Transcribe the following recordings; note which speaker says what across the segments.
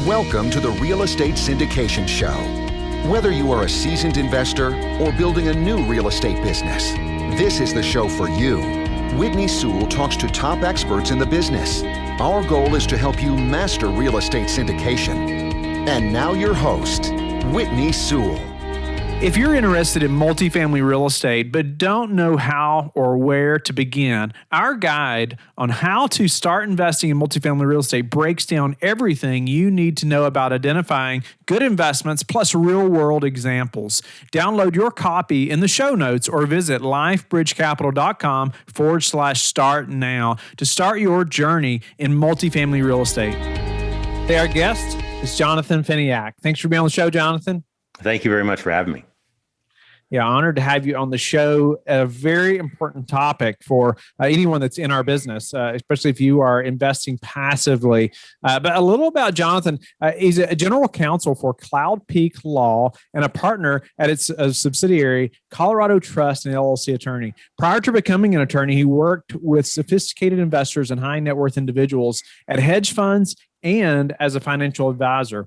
Speaker 1: Welcome to the Real Estate Syndication Show. Whether you are a seasoned investor or building a new real estate business, this is the show for you. Whitney Sewell talks to top experts in the business. Our goal is to help you master real estate syndication. And now your host, Whitney Sewell.
Speaker 2: If you're interested in multifamily real estate but don't know how or where to begin, our guide on how to start investing in multifamily real estate breaks down everything you need to know about identifying good investments plus real-world examples. Download your copy in the show notes or visit lifebridgecapital.com/start now to start your journey in multifamily real estate. Today, our guest is Jonathan Feniak. Thanks for being on the show, Jonathan.
Speaker 3: Thank you very much for having me.
Speaker 2: Yeah, honored to have you on the show. A very important topic for anyone that's in our business, especially if you are investing passively. But a little about Jonathan. He's a general counsel for Cloud Peak Law and a partner at its subsidiary, Colorado Trust, and LLC attorney. Prior to becoming an attorney, he worked with sophisticated investors and high net worth individuals at hedge funds and as a financial advisor.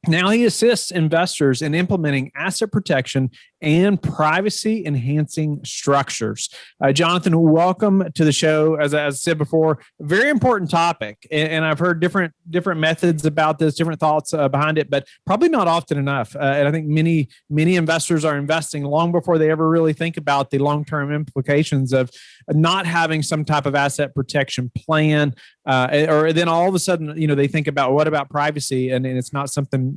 Speaker 2: Now he assists investors in implementing asset protection and privacy-enhancing structures. Jonathan, welcome to the show. As I said before, very important topic, and I've heard different methods about this, different thoughts behind it, but probably not often enough. And I think many investors are investing long before they ever really think about the long-term implications of not having some type of asset protection plan, or then all of a sudden, they think about what about privacy, and it's not something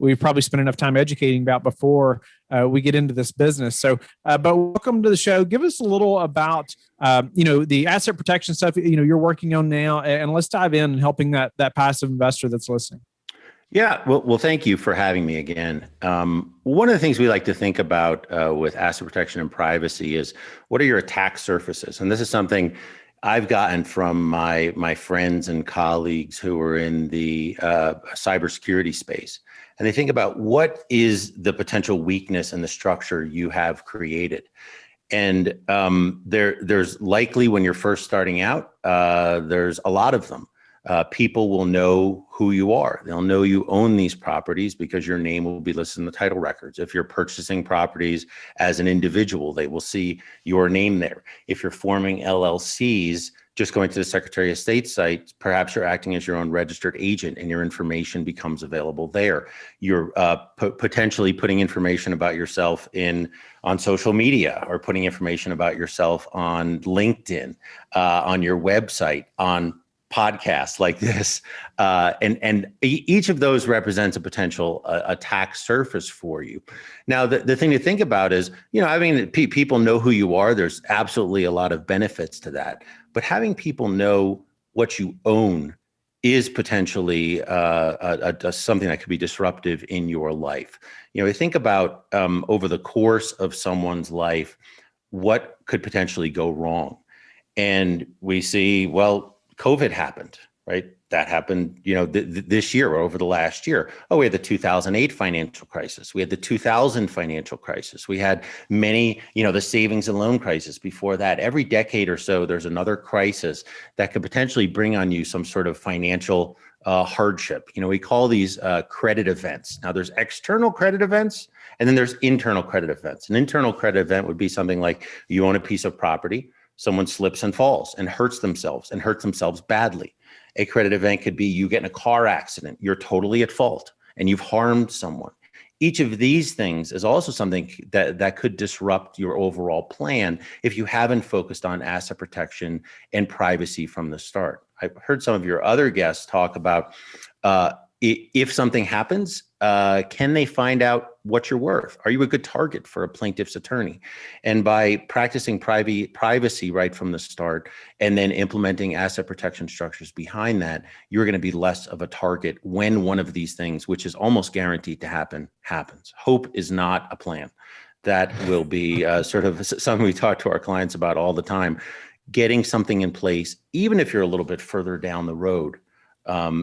Speaker 2: we've probably spent enough time educating about before we get into this business. So, but welcome to the show. Give us a little about, the asset protection stuff, you're working on now, and let's dive in and helping that passive investor that's listening.
Speaker 3: Yeah, well, thank you for having me again. One of the things we like to think about with asset protection and privacy is what are your attack surfaces? And this is something I've gotten from my friends and colleagues who are in the cybersecurity space. And they think about what is the potential weakness in the structure you have created. And there's likely when you're first starting out, there's a lot of them. People will know who you are. They'll know you own these properties because your name will be listed in the title records. If you're purchasing properties as an individual, they will see your name there. If you're forming LLCs, just going to the Secretary of State site, perhaps you're acting as your own registered agent and your information becomes available there. You're potentially putting information about yourself on social media, or putting information about yourself on LinkedIn, on your website, on podcasts like this, and each of those represents a potential attack surface for you. Now, the thing to think about is, people know who you are. There's absolutely a lot of benefits to that, but having people know what you own is potentially something that could be disruptive in your life. Think about over the course of someone's life, what could potentially go wrong, and we see, well, COVID happened, right? That happened, this year or over the last year. We had the 2008 financial crisis. We had the 2000 financial crisis. We had many, the savings and loan crisis before that. Every decade or so, there's another crisis that could potentially bring on you some sort of financial hardship. We call these credit events. Now, there's external credit events, and then there's internal credit events. An internal credit event would be something like you own a piece of property, someone slips and falls and hurts themselves badly. A credit event could be you get in a car accident, you're totally at fault, and you've harmed someone. Each of these things is also something that could disrupt your overall plan if you haven't focused on asset protection and privacy from the start. I've heard some of your other guests talk about if something happens, can they find out what you're worth? Are you a good target for a plaintiff's attorney? And by practicing privacy right from the start and then implementing asset protection structures behind that, you're going to be less of a target when one of these things, which is almost guaranteed to happen, happens. Hope is not a plan. That will be sort of something we talk to our clients about all the time. Getting something in place, even if you're a little bit further down the road,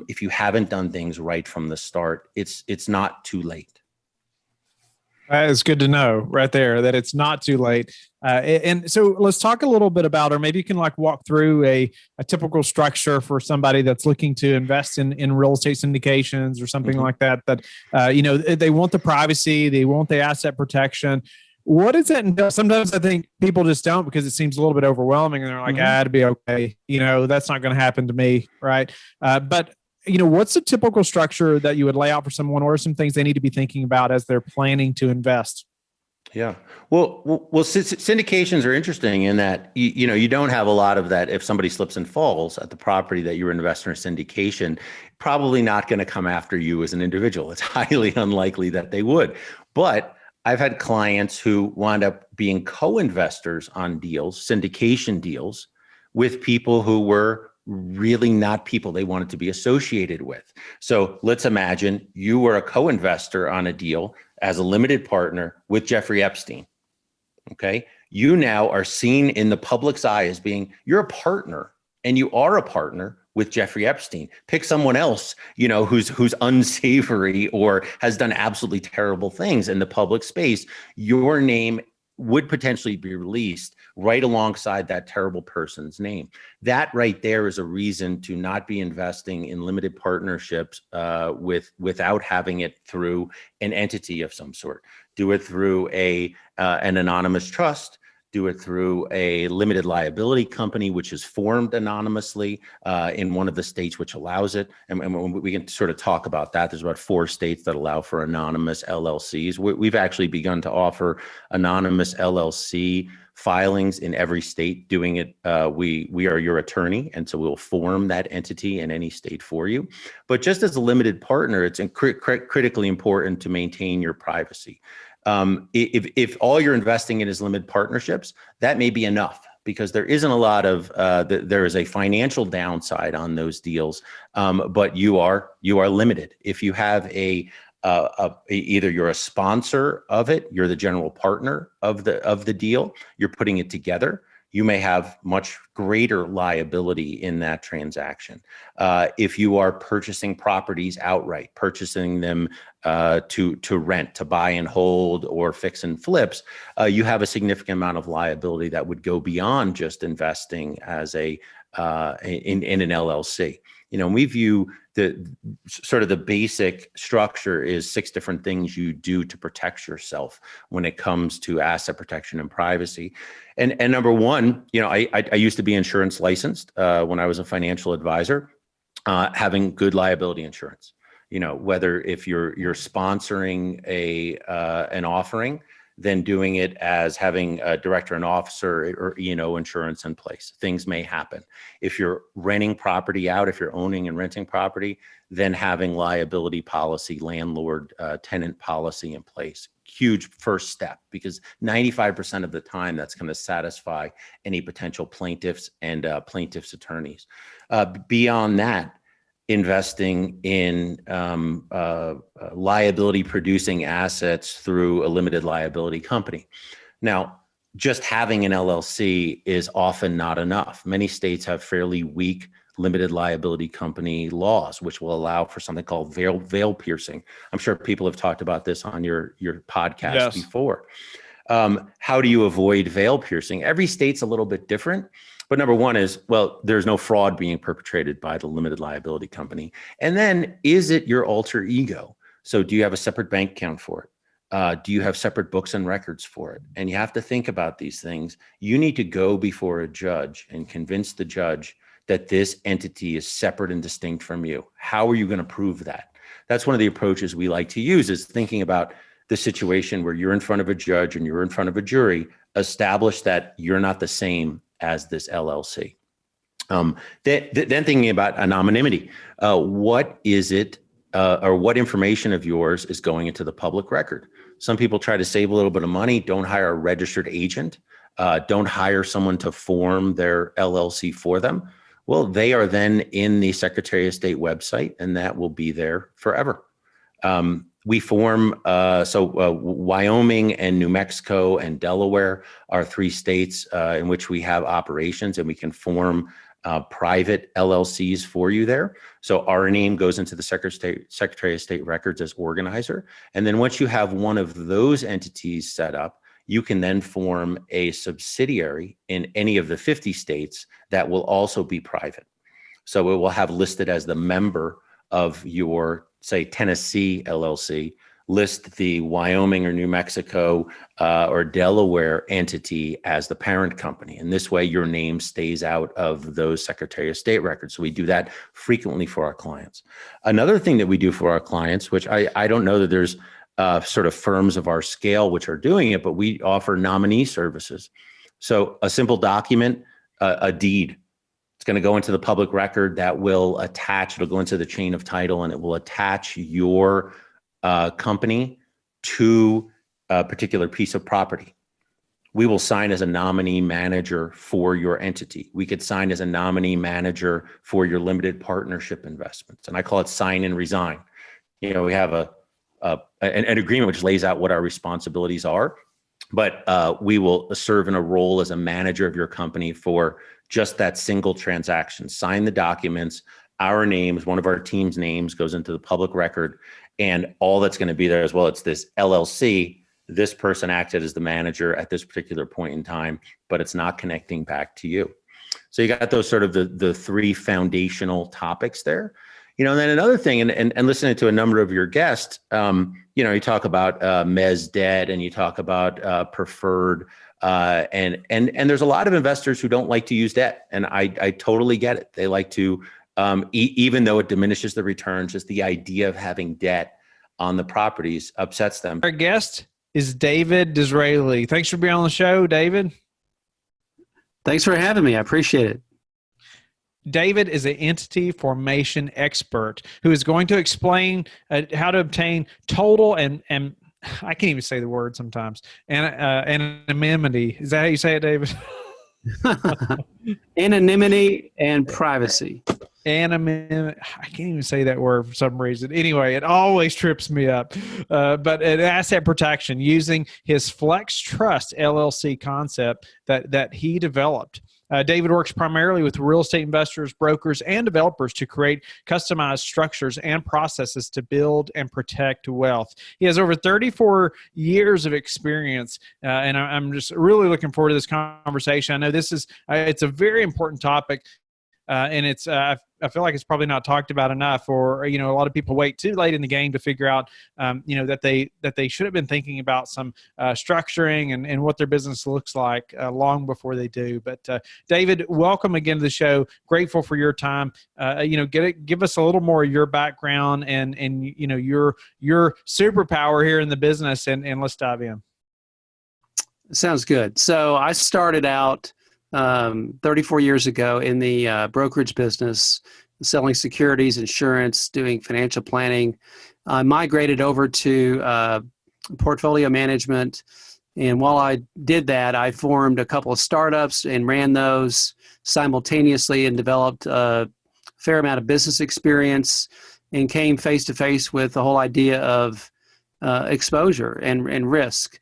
Speaker 3: if you haven't done things right from the start, it's not too late.
Speaker 2: It's good to know right there that it's not too late. And so let's talk a little bit about, or maybe you can like walk through a typical structure for somebody that's looking to invest in real estate syndications or something like that, they want the privacy, they want the asset protection. What is that? Sometimes I think people just don't because it seems a little bit overwhelming and they're like, it'd be okay. That's not going to happen to me. Right. But what's the typical structure that you would lay out for someone? What are some things they need to be thinking about as they're planning to invest?
Speaker 3: Yeah. Well, syndications are interesting in that, you don't have a lot of that. If somebody slips and falls at the property that you're investing in a syndication, probably not going to come after you as an individual. It's highly unlikely that they would. But I've had clients who wound up being co-investors on deals, syndication deals, with people who were really not people they wanted to be associated with. So let's imagine you were a co-investor on a deal as a limited partner with Jeffrey Epstein. Okay. You now are seen in the public's eye as being, you're a partner, and you are a partner with Jeffrey Epstein. Pick someone else, who's unsavory or has done absolutely terrible things in the public space. Your name would potentially be released right alongside that terrible person's name. That right there is a reason to not be investing in limited partnerships without having it through an entity of some sort. Do it through an anonymous trust. Do it through a limited liability company, which is formed anonymously in one of the states which allows it. And we can sort of talk about that. There's about 4 states that allow for anonymous LLCs. We've actually begun to offer anonymous LLC filings in every state. Doing it, we are your attorney, and so we'll form that entity in any state for you. But just as a limited partner, it's critically important to maintain your privacy. If all you're investing in is limited partnerships, that may be enough, because there isn't a lot of there is a financial downside on those deals, but you are limited. If you have either you're a sponsor of it, you're the general partner of the deal, you're putting it together, you may have much greater liability in that transaction. If you are purchasing properties outright, purchasing them to rent, to buy and hold, or fix and flips, you have a significant amount of liability that would go beyond just investing as in an LLC. We view the sort of the basic structure is 6 different things you do to protect yourself when it comes to asset protection and privacy. And number one, I used to be insurance licensed when I was a financial advisor, having good liability insurance. Whether if you're sponsoring an offering, then doing it as having a director and officer or E&O insurance in place. Things may happen. If you're renting property out, if you're owning and renting property, then having liability policy, landlord tenant policy in place. Huge first step, because 95% of the time that's going to satisfy any potential plaintiffs and plaintiffs' attorneys. Beyond that, investing in liability producing assets through a limited liability company. Now, just having an LLC is often not enough. Many states have fairly weak limited liability company laws, which will allow for something called veil piercing. I'm sure people have talked about this on your podcast before. How do you avoid veil piercing? Every state's a little bit different. But number one is, there's no fraud being perpetrated by the limited liability company. And then, is it your alter ego? So do you have a separate bank account for it? Do you have separate books and records for it? And you have to think about these things. You need to go before a judge and convince the judge that this entity is separate and distinct from you. How are you going to prove that? That's one of the approaches we like to use, is thinking about the situation where you're in front of a judge and you're in front of a jury. Establish that you're not the same as this LLC. Then thinking about anonymity. What is it, or what information of yours is going into the public record? Some people try to save a little bit of money. Don't hire a registered agent. Don't hire someone to form their LLC for them. Well, they are then in the Secretary of State website, and that will be there forever. We form, Wyoming and New Mexico and Delaware are 3 states in which we have operations, and we can form private LLCs for you there. So our name goes into the Secretary of State records as organizer. And then once you have one of those entities set up, you can then form a subsidiary in any of the 50 states that will also be private. So it will have listed as the member of your, say, Tennessee LLC, list the Wyoming or New Mexico or Delaware entity as the parent company. And this way your name stays out of those Secretary of State records. So we do that frequently for our clients. Another thing that we do for our clients, which I don't know that there's sort of firms of our scale which are doing it, but we offer nominee services. So a simple document, a deed, it's going to go into the public record that will attach, it'll go into the chain of title, and it will attach your company to a particular piece of property. We will sign as a nominee manager for your entity. We could sign as a nominee manager for your limited partnership investments. And I call it sign and resign. You know, we have an agreement which lays out what our responsibilities are, but we will serve in a role as a manager of your company for just that single transaction. Sign the documents, our names, one of our team's names goes into the public record, and all that's going to be there as well. It's this LLC. This person acted as the manager at this particular point in time, but it's not connecting back to you. So you got those sort of the three foundational topics there. You know, and then another thing, and listening to a number of your guests, you know, you talk about mezz debt, and you talk about preferred, and there's a lot of investors who don't like to use debt, and I totally get it. They like to, even though it diminishes the returns, just the idea of having debt on the properties upsets them.
Speaker 2: Our guest is David Disraeli. Thanks for being on the show, David.
Speaker 4: Thanks for having me. I appreciate it.
Speaker 2: David is an entity formation expert who is going to explain how to obtain total and I can't even say the word sometimes, anonymity. Is that how you say it, David?
Speaker 4: Anonymity and privacy.
Speaker 2: Anonymity. I can't even say that word for some reason. Anyway, it always trips me up. But an asset protection using his FlexTrust LLC concept that he developed. David works primarily with real estate investors, brokers, and developers to create customized structures and processes to build and protect wealth. He has over 34 years of experience, and I'm just really looking forward to this conversation. I know this is it's a very important topic. And it's I feel like it's probably not talked about enough, or you know, a lot of people wait too late in the game to figure out you know, that they should have been thinking about some structuring and what their business looks like long before they do. But David, welcome again to the show. Grateful for your time. You know, give us a little more of your background and you know, your superpower here in the business, and let's dive in.
Speaker 4: Sounds good. So I started out 34 years ago in the brokerage business, selling securities, insurance, doing financial planning. I migrated over to portfolio management. And while I did that, I formed a couple of startups and ran those simultaneously and developed a fair amount of business experience and came face to face with the whole idea of exposure and risk.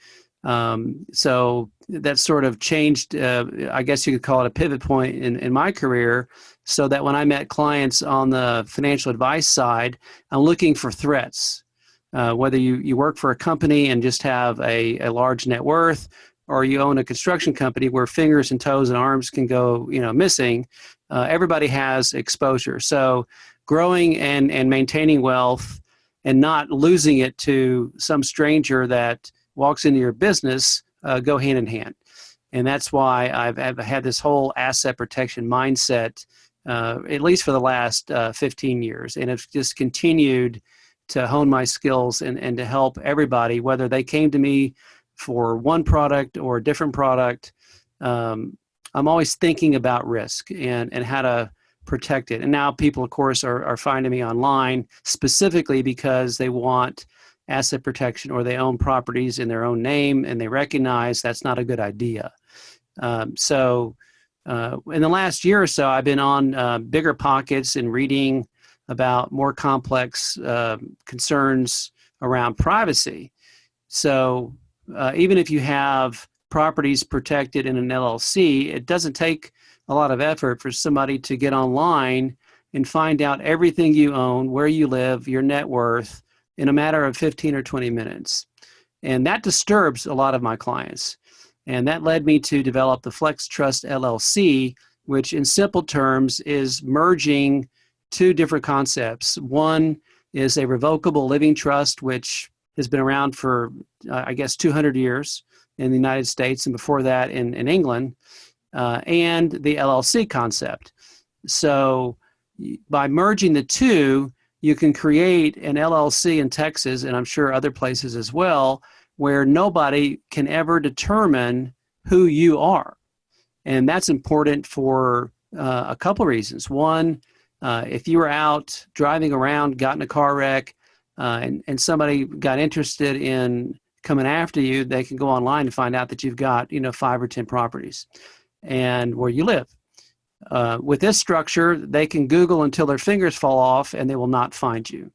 Speaker 4: So that sort of changed, I guess you could call it a pivot point in my career, so that when I met clients on the financial advice side, I'm looking for threats. Whether you work for a company and just have a large net worth, or you own a construction company where fingers and toes and arms can go, you know, missing, everybody has exposure. So growing and maintaining wealth and not losing it to some stranger that walks into your business go hand in hand. And that's why I've had this whole asset protection mindset, at least for the last 15 years. And have just continued to hone my skills and to help everybody, whether they came to me for one product or a different product. I'm always thinking about risk and how to protect it. And now people, of course, are finding me online specifically because they want asset protection, or they own properties in their own name and they recognize that's not a good idea. So in the last year or so, I've been on Bigger Pockets and reading about more complex concerns around privacy. So even if you have properties protected in an LLC, it doesn't take a lot of effort for somebody to get online and find out everything you own, where you live, your net worth in a matter of 15 or 20 minutes. And that disturbs a lot of my clients. And that led me to develop the FlexTrust LLC, which in simple terms is merging two different concepts. One is a revocable living trust, which has been around for, 200 years in the United States, and before that in England, and the LLC concept. So by merging the two, you can create an LLC in Texas, and I'm sure other places as well, where nobody can ever determine who you are. And that's important for a couple reasons. One, if you were out driving around, got in a car wreck, and somebody got interested in coming after you, they can go online and find out that you've got 5 or 10 properties and where you live. With this structure, they can Google until their fingers fall off and they will not find you.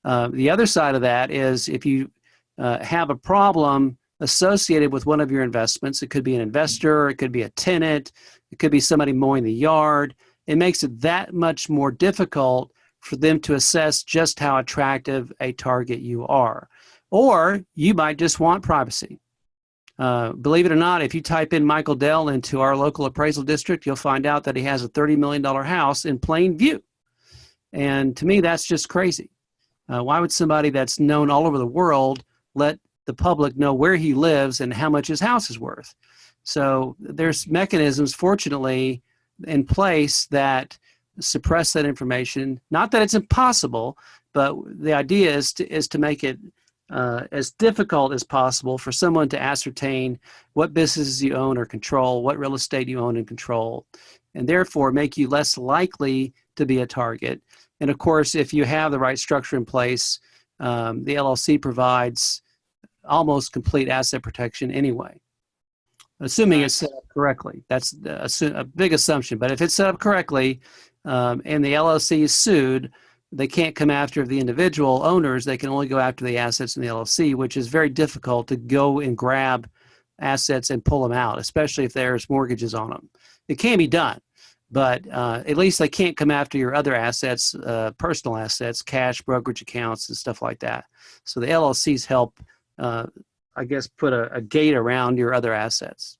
Speaker 4: The other side of that is if you have a problem associated with one of your investments, it could be an investor, it could be a tenant, it could be somebody mowing the yard. It makes it that much more difficult for them to assess just how attractive a target you are. Or you might just want privacy. Believe it or not, if you type in Michael Dell into our local appraisal district, you'll find out that he has a $30 million house in plain view. And to me, that's just crazy. Why would somebody that's known all over the world let the public know where he lives and how much his house is worth? So there's mechanisms, fortunately, in place that suppress that information. Not that it's impossible, but the idea is to make it as difficult as possible for someone to ascertain what businesses you own or control, what real estate you own and control, and therefore make you less likely to be a target. And of course, if you have the right structure in place, the LLC provides almost complete asset protection anyway, assuming it's set up correctly. That's a big assumption. But if it's set up correctly and the LLC is sued, they can't come after the individual owners. They can only go after the assets in the LLC, which is very difficult to go and grab assets and pull them out, especially if there's mortgages on them. It can be done, but at least they can't come after your other assets, personal assets, cash, brokerage accounts, and stuff like that. So the LLCs help, put a gate around your other assets.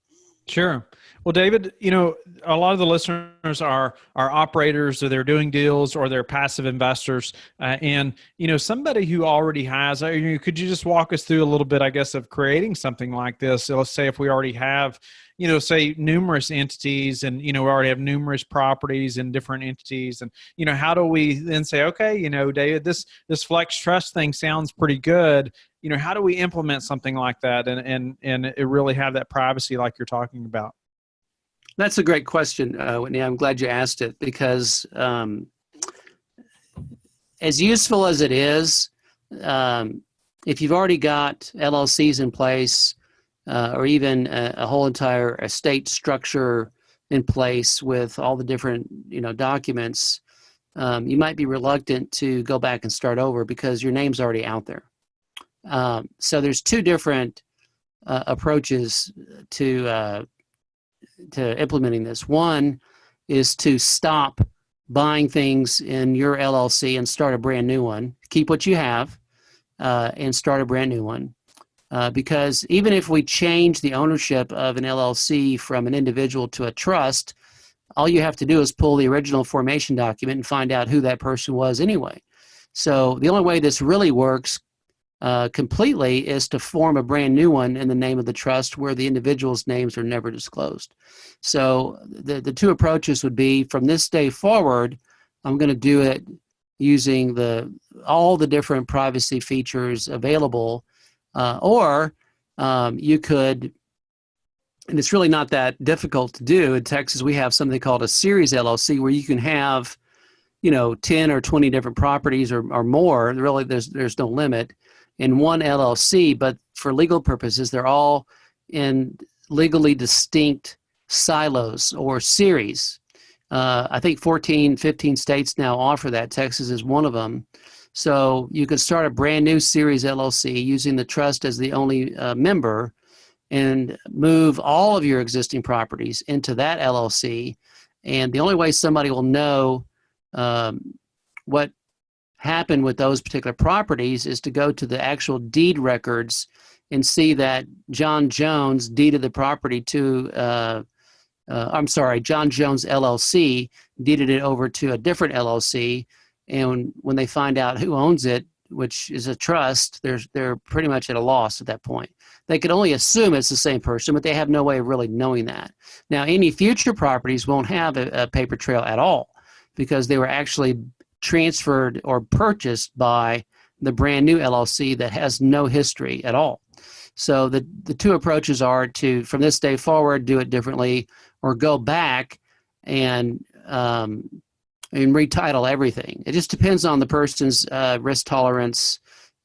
Speaker 2: Sure. Well, David, a lot of the listeners are operators, or they're doing deals, or they're passive investors. And somebody who already has, could you just walk us through a little bit, of creating something like this? So let's say if we already have, say numerous entities, and, we already have numerous properties in different entities. And, how do we then say, okay, David, this FlexTrust thing sounds pretty good. How do we implement something like that and it really have that privacy like you're talking about?
Speaker 4: That's a great question, Whitney. I'm glad you asked it because as useful as it is, if you've already got LLCs in place or even a whole entire estate structure in place with all the different documents, you might be reluctant to go back and start over because your name's already out there. So there's two different approaches to implementing this. One is to stop buying things in your LLC and start a brand new one. Keep what you have and start a brand new one. Because even if we change the ownership of an LLC from an individual to a trust, all you have to do is pull the original formation document and find out who that person was anyway. So the only way this really works completely is to form a brand new one in the name of the trust where the individual's names are never disclosed. So the two approaches would be, from this day forward, I'm going to do it using all the different privacy features available, or you could, and it's really not that difficult to do. In Texas, we have something called a series LLC where you can have 10 or 20 different properties or more. Really, there's no limit in one LLC, but for legal purposes, they're all in legally distinct silos or series. I think 14, 15 states now offer that. Texas is one of them. So you could start a brand new series LLC using the trust as the only member and move all of your existing properties into that LLC And the only way somebody will know what happened with those particular properties is to go to the actual deed records and see that John Jones deeded the property to, John Jones LLC deeded it over to a different LLC. And when they find out who owns it, which is a trust, they're pretty much at a loss at that point. They could only assume it's the same person, but they have no way of really knowing that. Now, any future properties won't have a paper trail at all because they were actually transferred or purchased by the brand new LLC that has no history at all. So the two approaches are to, from this day forward, do it differently, or go back and retitle everything. It just depends on the person's risk tolerance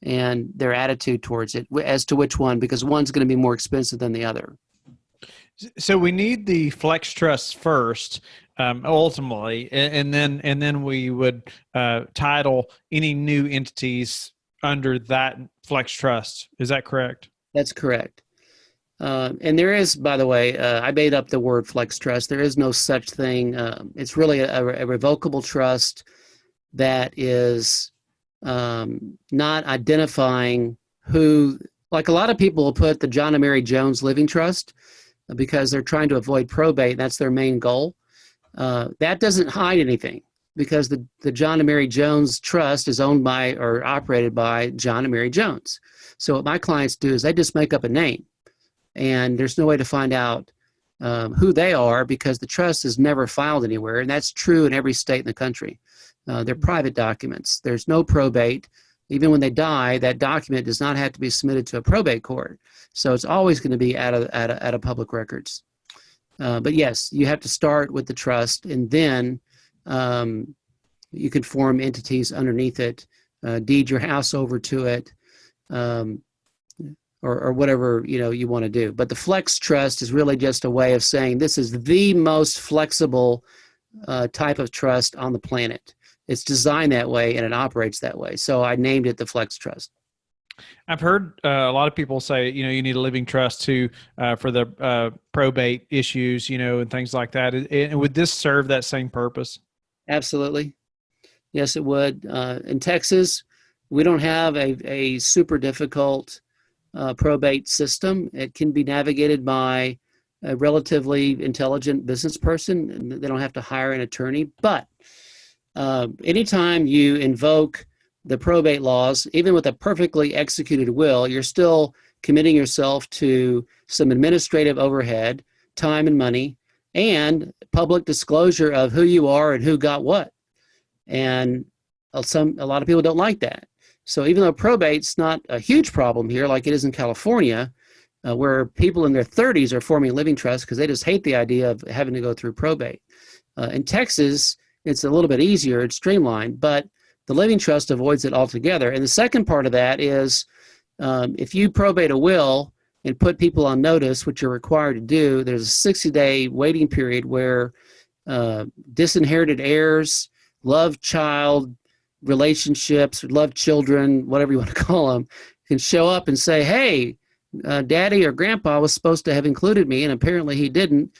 Speaker 4: and their attitude towards it as to which one, because one's going to be more expensive than the other.
Speaker 2: So we need the FlexTrust first, ultimately, and then we would title any new entities under that FlexTrust. Is that correct?
Speaker 4: That's correct. And there is, by the way, I made up the word FlexTrust. There is no such thing. It's really a revocable trust that is not identifying who, like a lot of people will put the John and Mary Jones Living Trust because they're trying to avoid probate. That's their main goal. That doesn't hide anything because the John and Mary Jones Trust is owned by or operated by John and Mary Jones. So what my clients do is they just make up a name. And there's no way to find out who they are because the trust is never filed anywhere. And that's true in every state in the country. They're private documents. There's no probate. Even when they die, that document does not have to be submitted to a probate court. So it's always going to be out of public records. But yes, you have to start with the trust, and then you can form entities underneath it, deed your house over to it, or whatever you want to do. But the FlexTrust is really just a way of saying this is the most flexible type of trust on the planet. It's designed that way and it operates that way. So I named it the FlexTrust.
Speaker 2: I've heard a lot of people say, you need a living trust for the probate issues, and things like that. And would this serve that same purpose?
Speaker 4: Absolutely. Yes, it would. In Texas, we don't have a super difficult probate system. It can be navigated by a relatively intelligent business person, and they don't have to hire an attorney. But anytime you invoke the probate laws, even with a perfectly executed will, you're still committing yourself to some administrative overhead, time and money, and public disclosure of who you are and who got what. And a lot of people don't like that. So even though probate's not a huge problem here, like it is in California, where people in their 30s are forming living trusts because they just hate the idea of having to go through probate. In Texas, it's a little bit easier, it's streamlined, but the living trust avoids it altogether. And the second part of that is if you probate a will and put people on notice, which you're required to do, there's a 60-day waiting period where disinherited heirs, love child relationships, love children, whatever you want to call them, can show up and say, hey, daddy or grandpa was supposed to have included me, and apparently he didn't.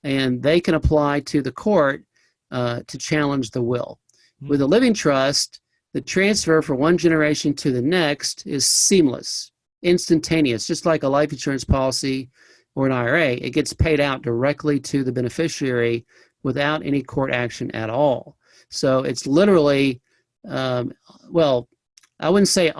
Speaker 4: And they can apply to the court to challenge the will. Mm-hmm. With a living trust, the transfer from one generation to the next is seamless, instantaneous, just like a life insurance policy or an IRA. It gets paid out directly to the beneficiary without any court action at all. So it's literally, I wouldn't say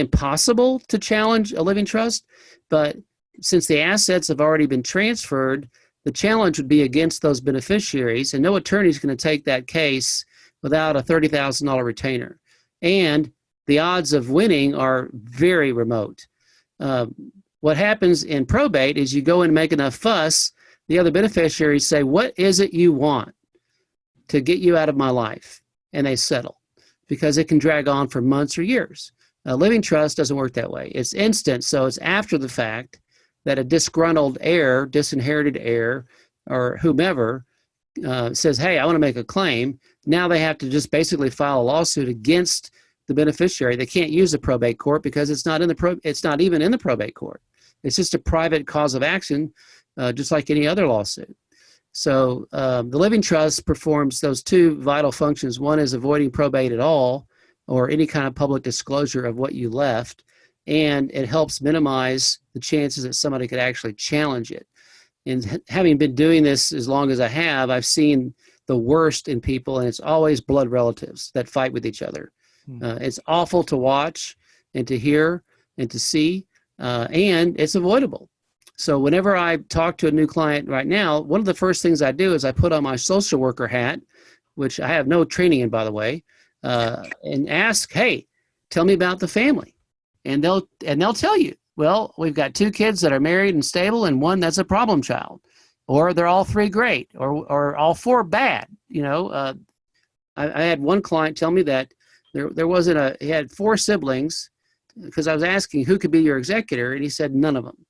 Speaker 4: impossible to challenge a living trust, but since the assets have already been transferred, the challenge would be against those beneficiaries, and no attorney is going to take that case without a $30,000 retainer. And the odds of winning are very remote. What happens in probate is you go and make enough fuss, the other beneficiaries say, what is it you want to get you out of my life? And they settle because it can drag on for months or years. A living trust doesn't work that way. It's instant, so it's after the fact that a disgruntled heir, disinherited heir, or whomever says, hey, I want to make a claim. Now they have to just basically file a lawsuit against the beneficiary. They can't use the probate court because it's not even in the probate court. It's just a private cause of action, just like any other lawsuit. So the living trust performs those two vital functions. One is avoiding probate at all, or any kind of public disclosure of what you left, and it helps minimize the chances that somebody could actually challenge it. And having been doing this as long as I have, I've seen the worst in people, and it's always blood relatives that fight with each other. It's awful to watch and to hear and to see, and it's avoidable. So whenever I talk to a new client right now, one of the first things I do is I put on my social worker hat, which I have no training in, by the way, and ask, hey, tell me about the family. And they'll tell you, well, we've got 2 kids that are married and stable and 1 that's a problem child, or they're all 3 great, or all 4 bad. I had one client tell me that he had 4 siblings, because I was asking who could be your executor, and he said none of them.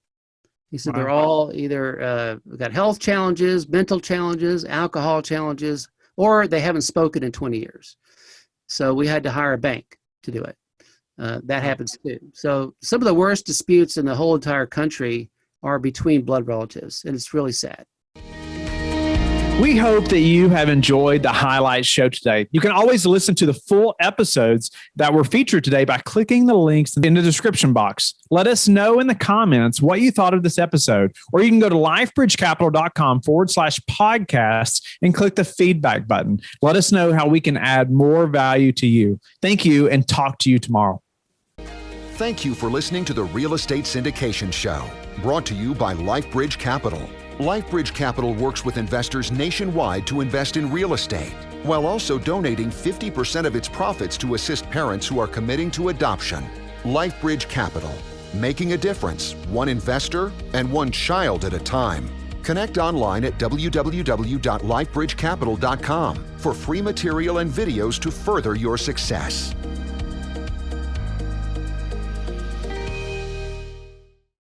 Speaker 4: He said they're all either got health challenges, mental challenges, alcohol challenges, or they haven't spoken in 20 years. So we had to hire a bank to do it. That happens too. So some of the worst disputes in the whole entire country are between blood relatives, and it's really sad.
Speaker 2: We hope that you have enjoyed the highlight show today. You can always listen to the full episodes that were featured today by clicking the links in the description box. Let us know in the comments what you thought of this episode, or you can go to lifebridgecapital.com/podcasts and click the feedback button. Let us know how we can add more value to you. Thank you, and talk to you tomorrow.
Speaker 1: Thank you for listening to the Real Estate Syndication Show, brought to you by LifeBridge Capital. LifeBridge Capital works with investors nationwide to invest in real estate, while also donating 50% of its profits to assist parents who are committing to adoption. LifeBridge Capital, making a difference, one investor and one child at a time. Connect online at www.lifebridgecapital.com for free material and videos to further your success.